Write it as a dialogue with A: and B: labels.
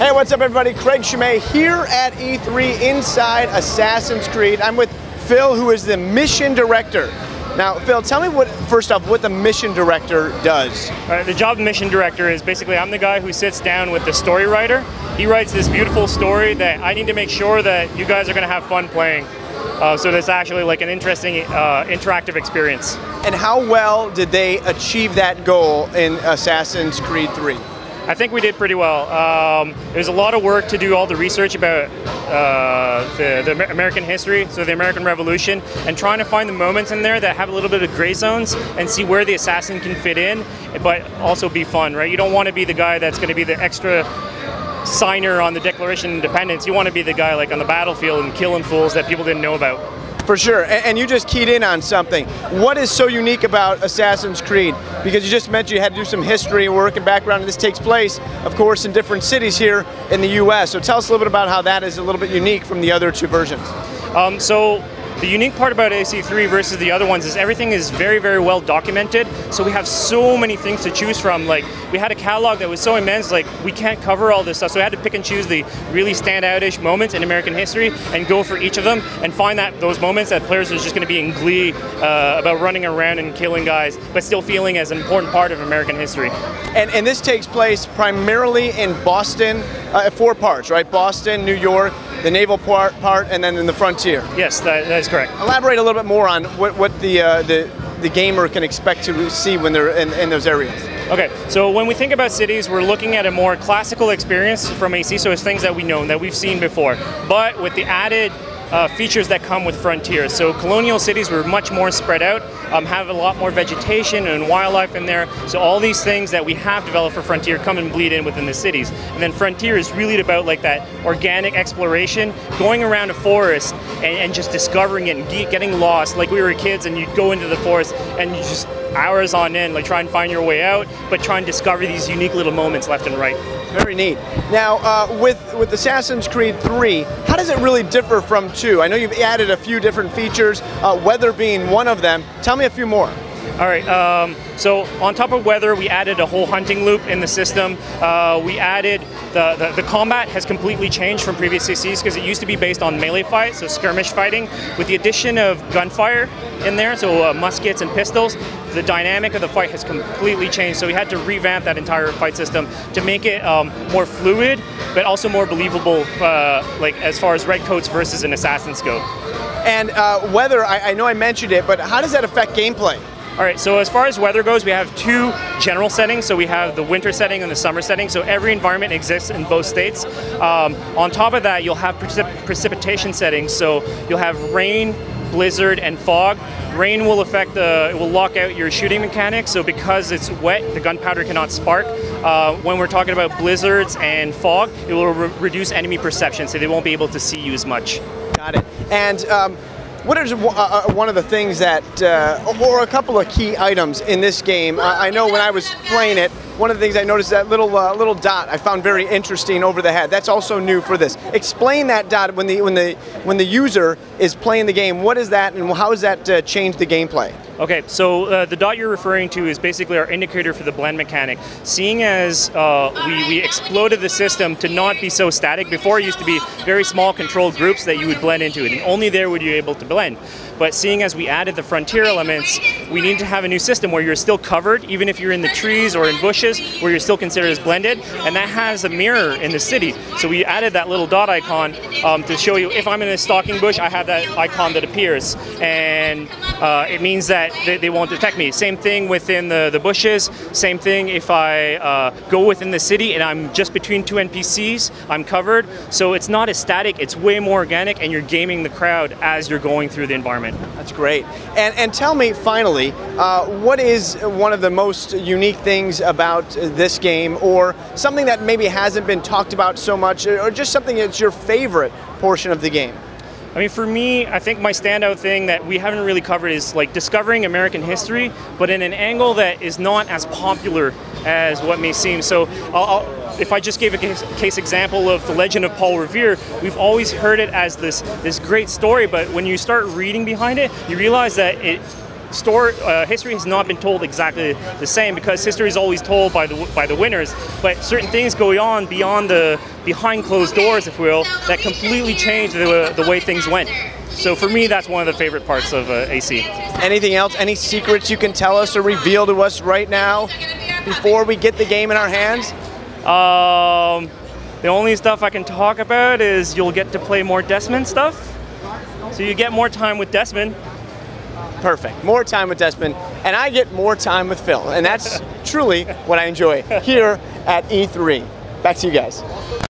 A: Hey, what's up everybody? Craig Scime here at E3 inside Assassin's Creed. I'm with Phil, who is the mission director. Now, Phil, tell me first off, what the mission director does.
B: All right, the job of mission director is basically I'm the guy who sits down with the story writer. He writes this beautiful story that I need to make sure that you guys are going to have fun playing. So there's actually like an interesting interactive experience.
A: And how well did they achieve that goal in Assassin's Creed 3?
B: I think we did pretty well. There's a lot of work to do all the research about the American history, so the American Revolution, and trying to find the moments in there that have a little bit of gray zones and see where the assassin can fit in, but also be fun, right? You don't want to be the guy that's going to be the extra signer on the Declaration of Independence. You want to be the guy like on the battlefield and killing fools that people didn't know about.
A: For sure, and you just keyed in on something. What is so unique about Assassin's Creed? Because you just mentioned you had to do some history work and background, and this takes place, of course, in different cities here in the US. So tell us a little bit about how that is a little bit unique from the other two versions.
B: So the unique part about AC3 versus the other ones is everything is very, very well documented. So we have so many things to choose from. Like, we had a catalog that was so immense, like we can't cover all this stuff. So we had to pick and choose the really standout-ish moments in American history and go for each of them and find those moments that players are just going to be in glee about running around and killing guys, but still feeling as an important part of American history.
A: And this takes place primarily in Boston, 4 parts, right? Boston, New York, the naval part, and then in the frontier.
B: Yes, that is correct.
A: Elaborate a little bit more on what the gamer can expect to see when they're in those areas.
B: Okay, so when we think about cities, we're looking at a more classical experience from AC, so it's things that we know, that we've seen before, but with the added features that come with Frontier. So colonial cities were much more spread out, have a lot more vegetation and wildlife in there. So all these things that we have developed for Frontier come and bleed in within the cities. And then Frontier is really about like that organic exploration, going around a forest and just discovering it and getting lost. Like we were kids and you'd go into the forest and you just hours on end, like try and find your way out, but try and discover these unique little moments left and right.
A: Very neat. Now, with Assassin's Creed 3, how does it really differ from 2? I know you've added a few different features, weather being one of them. Tell me a few more.
B: All right, so on top of weather, we added a whole hunting loop in the system. We added, the combat has completely changed from previous CCs because it used to be based on melee fight, so skirmish fighting. With the addition of gunfire in there, so muskets and pistols, the dynamic of the fight has completely changed. So we had to revamp that entire fight system to make it more fluid, but also more believable, like as far as redcoats versus an assassin's go.
A: And weather, I know I mentioned it, but how does that affect gameplay?
B: All right, so as far as weather goes, we have 2 general settings. So we have the winter setting and the summer setting. So every environment exists in both states. On top of that, you'll have precipitation settings. So you'll have rain, blizzard, and fog. Rain will affect it will lock out your shooting mechanics. So because it's wet, the gunpowder cannot spark. When we're talking about blizzards and fog, it will reduce enemy perception, so they won't be able to see you as much.
A: Got it. And what is one of the things that, or a couple of key items in this game? I know when I was playing it, one of the things I noticed, that little dot I found very interesting over the head. That's also new for this. Explain that dot when the user is playing the game. What is that, and how does that change the gameplay?
B: Okay, so the dot you're referring to is basically our indicator for the blend mechanic. Seeing as we exploded the system to not be so static, before it used to be very small controlled groups that you would blend into it, and only there would you be able to blend. But seeing as we added the Frontier elements, we need to have a new system where you're still covered, even if you're in the trees or in bushes, where you're still considered as blended, and that has a mirror in the city. So we added that little dot icon to show you if I'm in a stalking bush, I have that icon that appears, and it means that they won't detect me. Same thing within the bushes, same thing if I go within the city and I'm just between 2 NPCs, I'm covered. So it's not as static, it's way more organic, and you're gaming the crowd as you're going through the environment.
A: That's great. And tell me, finally, what is one of the most unique things about this game, or something that maybe hasn't been talked about so much, or just something that's your favorite portion of the game?
B: I mean, for me, I think my standout thing that we haven't really covered is like discovering American history, but in an angle that is not as popular as what may seem. So if I just gave a case example of the legend of Paul Revere, we've always heard it as this great story, but when you start reading behind it, you realize that history has not been told exactly the same, because history is always told by the winners, but certain things go on beyond the behind closed doors, if you will, that completely change the way things went. So for me, that's one of the favorite parts of AC.
A: Anything else? Any secrets you can tell us or reveal to us right now before we get the game in our hands?
B: The only stuff I can talk about is you'll get to play more Desmond stuff. So you get more time with Desmond.
A: Perfect. More time with Desmond, and I get more time with Phil, and that's truly what I enjoy here at E3. Back to you guys.